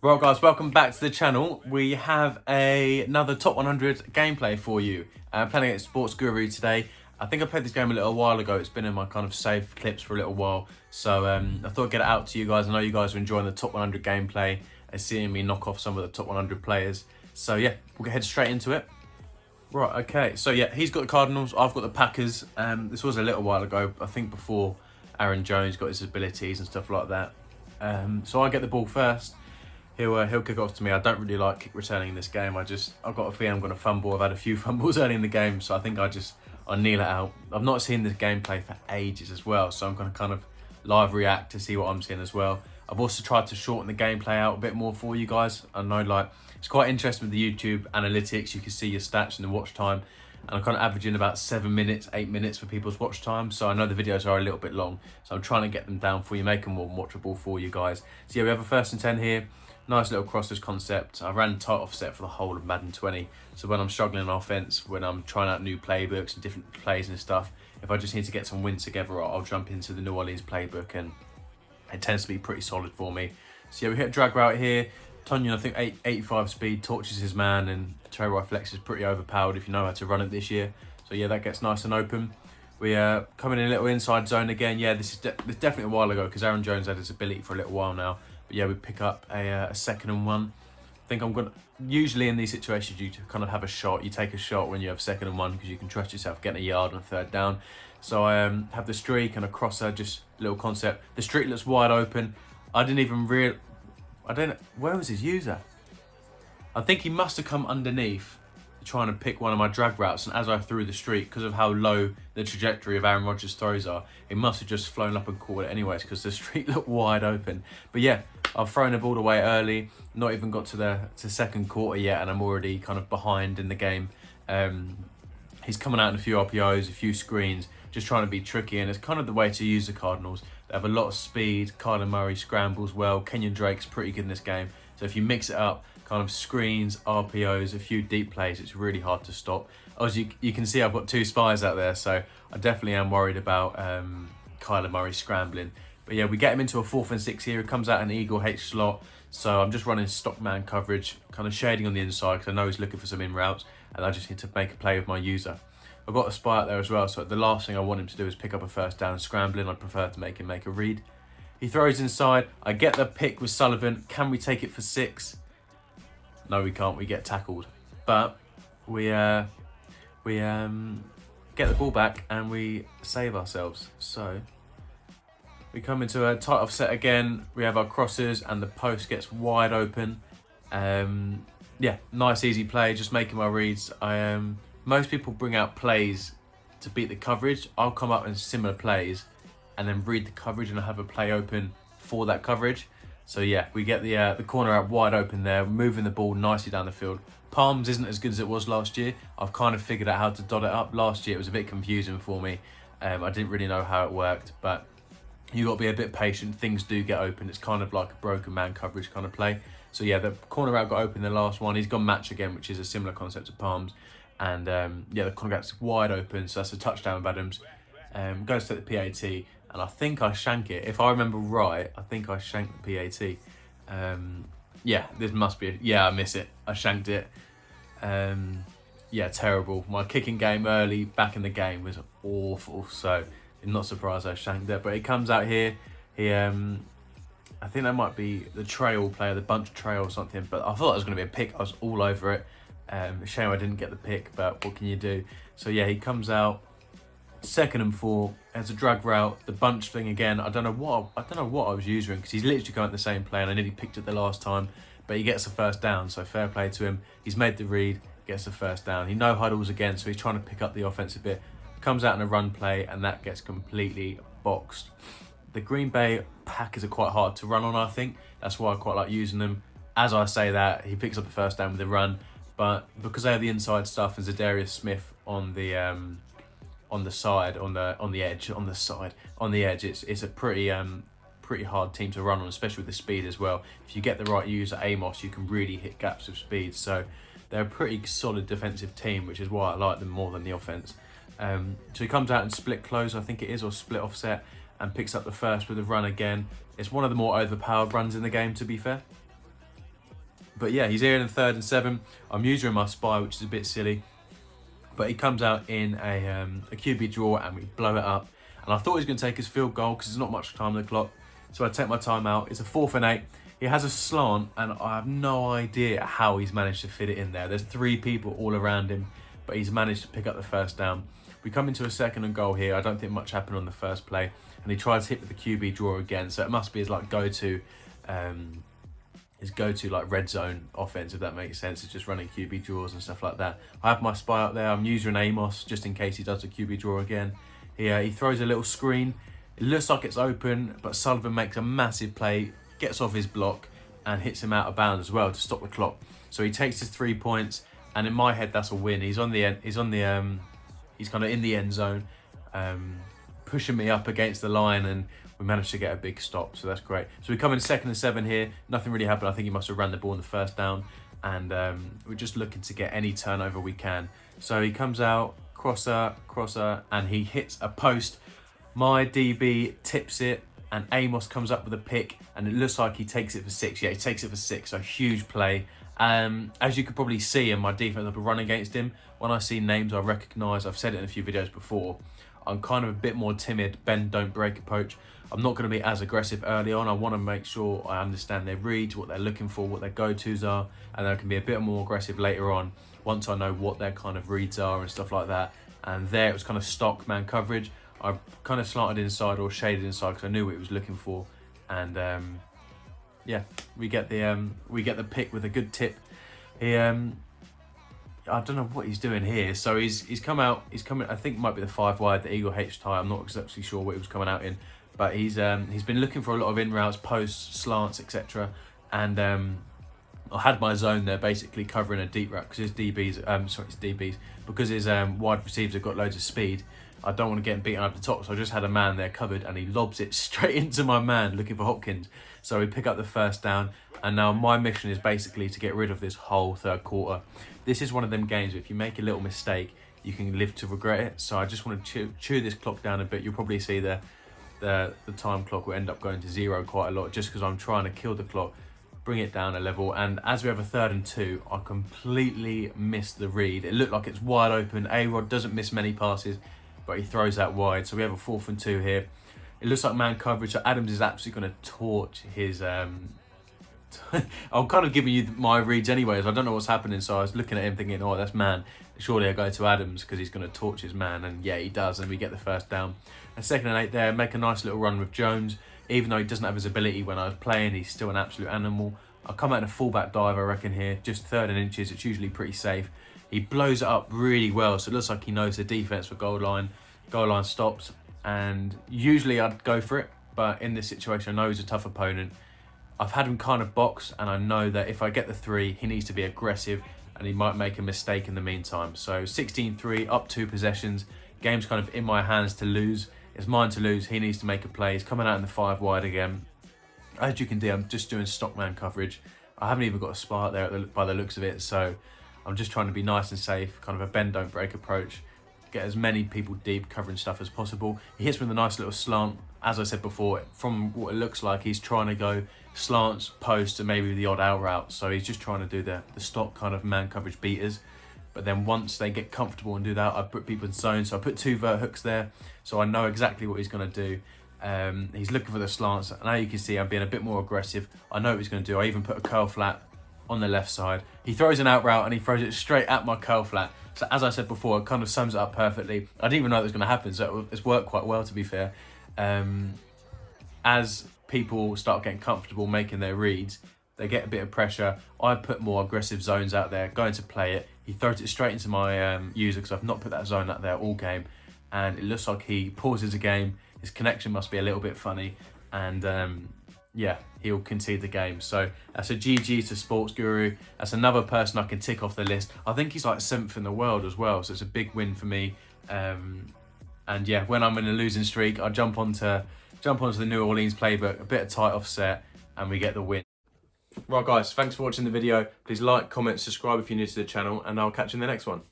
Right guys, welcome back to the channel. We have another top 100 gameplay for you. Playing against Sports Guru today. I think I played this game a little while ago. It's been in my kind of saved clips for a little while. So I thought I'd get it out to you guys. I know you guys are enjoying the top 100 gameplay and seeing me knock off some of the top 100 players. So yeah, we'll head straight into it. Right, okay. So yeah, he's got the Cardinals, I've got the Packers. This was a little while ago, I think before Aaron Jones got his abilities and stuff like that. So I get the ball first. He'll kick off to me. I don't really like kick returning in this game. I've got a feeling I'm going to fumble. I've had a few fumbles early in the game, so I think I kneel it out. I've not seen this gameplay for ages as well, so I'm going to kind of live react to see what I'm seeing as well. I've also tried to shorten the gameplay out a bit more for you guys. I know like it's quite interesting with the YouTube analytics. You can see your stats and the watch time, and I'm kind of averaging about 7 minutes, 8 minutes for people's watch time. So I know the videos are a little bit long, so I'm trying to get them down for you, make them more watchable for you guys. So yeah, we have a 1st and 10 here. Nice little crosses concept. I ran tight offset for the whole of Madden 20. So when I'm struggling on offense, when I'm trying out new playbooks and different plays and stuff, if I just need to get some wins together, I'll jump into the New Orleans playbook, and it tends to be pretty solid for me. So yeah, we hit a drag route here. Tonyan, I think 85 speed, torches his man, and toe right flex is pretty overpowered if you know how to run it this year. So yeah, that gets nice and open. We are coming in a little inside zone again. Yeah, this is definitely a while ago because Aaron Jones had his ability for a little while now. But yeah, we pick up a 2nd and 1. I think I'm gonna, usually in these situations you kind of have a shot. You take a shot when you have 2nd and 1 because you can trust yourself getting a yard on 3rd down. So I have the streak and a crosser, just a little concept. The streak looks wide open. I didn't even where was his user? I think he must have come underneath trying to pick one of my drag routes, and as I threw the streak, because of how low the trajectory of Aaron Rodgers' throws are, it must have just flown up and caught it anyways because the streak looked wide open. But yeah, I've thrown the ball away early, not even got to 2nd quarter yet, and I'm already kind of behind in the game. He's coming out in a few RPOs, a few screens, just trying to be tricky, and it's kind of the way to use the Cardinals. They have a lot of speed. Kyler Murray scrambles well. Kenyon Drake's pretty good in this game. So if you mix it up, kind of screens, RPOs, a few deep plays, it's really hard to stop. As you can see, I've got 2 spies out there, so I definitely am worried about Kyler Murray scrambling. But yeah, we get him into a 4th and 6 here. He comes out an Eagle H slot, so I'm just running stock man coverage, kind of shading on the inside because I know he's looking for some in routes, and I just need to make a play with my user. I've got a spy out there as well, so the last thing I want him to do is pick up a 1st down scrambling. I prefer to make him make a read. He throws inside. I get the pick with Sullivan. Can we take it for 6? No, we can't. We get tackled. But we get the ball back and we save ourselves. So we come into a tight offset again. We have our crosses and the post gets wide open. Yeah, nice easy play. Just making my reads. Most people bring out plays to beat the coverage. I'll come up in similar plays and then read the coverage and I have a play open for that coverage. So yeah, we get the corner out wide open there, moving the ball nicely down the field. Palms isn't as good as it was last year. I've kind of figured out how to dot it up. Last year it was a bit confusing for me. I didn't really know how it worked, but you got to be a bit patient. Things do get open. It's kind of like a broken man coverage kind of play. So yeah, the corner out got open the last one. He's gone match again, which is a similar concept to Palms. And yeah, the corner out's wide open, so that's a touchdown of Adams. Goes to the PAT, and I think I shank it. If I remember right, I think I shanked the PAT. Yeah, this must be yeah, I miss it. I shanked it. Yeah, terrible. My kicking game early back in the game was awful, so I'm not surprised I shanked it. But he comes out here. He I think that might be the trail player, the bunch trail or something, but I thought it was going to be a pick. I was all over it. Shame I didn't get the pick, but what can you do? So yeah, he comes out 2nd and 4. It's a drag route, the bunch thing again. I don't know what I was using because he's literally going at the same play, and I nearly picked it the last time, but he gets a 1st down. So fair play to him. He's made the read, gets the 1st down. He no huddles again, so he's trying to pick up the offensive bit. Comes out in a run play, and that gets completely boxed. The Green Bay Packers are quite hard to run on. I think that's why I quite like using them. As I say that, he picks up the 1st down with a run. But because they have the inside stuff and Zadarius Smith on the side, on the edge, it's a pretty hard team to run on, especially with the speed as well. If you get the right user, Amos, you can really hit gaps of speed. So they're a pretty solid defensive team, which is why I like them more than the offense. So he comes out and split close, I think it is, or split offset, and picks up the 1st with a run again. It's one of the more overpowered runs in the game, to be fair. But yeah, he's here in the 3rd and 7. I'm using my spy, which is a bit silly. But he comes out in a QB draw and we blow it up. And I thought he was going to take his field goal because there's not much time on the clock. So I take my time out. It's a 4th and 8. He has a slant and I have no idea how he's managed to fit it in there. There's 3 people all around him, but he's managed to pick up the first down. We come into a 2nd and goal here. I don't think much happened on the first play. And he tries to hit with the QB draw again. So it must be his like go-to like red zone offense, if that makes sense. It's just running QB draws and stuff like that. I have my spy up there. I'm using Amos just in case he does a QB draw again. He throws a little screen. It looks like it's open, but Sullivan makes a massive play, gets off his block and hits him out of bounds as well to stop the clock. So he takes his 3 points, and in my head that's a win. He's kind of in the end zone, pushing me up against the line, and we managed to get a big stop, so that's great. So we come in 2nd and 7 here. Nothing really happened. I think he must have ran the ball on the first down, and we're just looking to get any turnover we can. So he comes out, crosser, and he hits a post. My DB tips it, and Amos comes up with a pick, and it looks like he takes it for 6. Yeah, he takes it for 6, so huge play. As you could probably see in my defense, I've been running against him. When I see names I recognise, I've said it in a few videos before, I'm kind of a bit more timid, bend, don't break approach. I'm not going to be as aggressive early on. I want to make sure I understand their reads, what they're looking for, what their go-tos are, and then I can be a bit more aggressive later on once I know what their kind of reads are and stuff like that. And there it was kind of stock man coverage. I kind of slanted inside or shaded inside because I knew what he was looking for. And yeah, we get the pick with a good tip. I don't know what he's doing here. So he's come out. He's coming. I think it might be the 5 wide, the Eagle H tie. I'm not exactly sure what he was coming out in, but he's been looking for a lot of in routes, posts, slants, etc. And I had my zone there, basically covering a deep route because his DBs, because his wide receivers have got loads of speed. I don't want to get him beaten up the top, so I just had a man there covered, and he lobs it straight into my man looking for Hopkins. So we pick up the first down, and now my mission is basically to get rid of this whole 3rd quarter. This is one of them games where if you make a little mistake, you can live to regret it. So I just want to chew this clock down a bit. You'll probably see the time clock will end up going to 0 quite a lot, just because I'm trying to kill the clock, bring it down a level. And as we have a 3rd and 2, I completely missed the read. It looked like it's wide open. A-Rod doesn't miss many passes, but he throws that wide. So we have a 4th and 2 here. It looks like man coverage. So Adams is absolutely going to torch his... I'm kind of giving you my reads anyways. I don't know what's happening. So I was looking at him thinking, oh, that's man. Surely I go to Adams because he's going to torch his man. And yeah, he does. And we get the first down. And 2nd and 8 there. Make a nice little run with Jones. Even though he doesn't have his ability when I was playing, he's still an absolute animal. I'll come out in a fullback dive, I reckon, here. Just 3rd and inches. It's usually pretty safe. He blows it up really well. So it looks like he knows the defense for goal line. Goal line stops, and usually I'd go for it, but in this situation I know he's a tough opponent. I've had him kind of box, and I know that if I get the 3, he needs to be aggressive, and he might make a mistake in the meantime. So 16-3, up 2 possessions. Game's kind of in my hands to lose. It's mine to lose. He needs to make a play. He's coming out in the 5 wide again. As you can see, I'm just doing stockman coverage. I haven't even got a spot there by the looks of it, so I'm just trying to be nice and safe, kind of a bend don't break approach. Get as many people deep covering stuff as possible. He hits with a nice little slant. As I said before, from what it looks like, he's trying to go slants, post, and maybe the odd out route. So he's just trying to do the stock kind of man coverage beaters. But then once they get comfortable and do that, I put people in zone. So I put 2 vert hooks there, so I know exactly what he's going to do. He's looking for the slants. Now you can see I'm being a bit more aggressive. I know what he's going to do. I even put a curl flat on the left side. He throws an out route and he throws it straight at my curl flat. So as I said before, it kind of sums it up perfectly. I didn't even know it was going to happen, so it's worked quite well, to be fair. As people start getting comfortable making their reads, they get a bit of pressure. I put more aggressive zones out there, going to play it. He throws it straight into my user because I've not put that zone out there all game. And it looks like he pauses the game. His connection must be a little bit funny. And yeah, he'll concede the game. So that's a GG to Sports Guru. That's another person I can tick off the list. I think he's like 7th in the world as well, so it's a big win for me. And yeah, when I'm in a losing streak, I jump onto the New Orleans playbook, a bit of tight offset, and we get the win. Right guys, thanks for watching the video. Please like, comment, subscribe if you're new to the channel, and I'll catch you in the next one.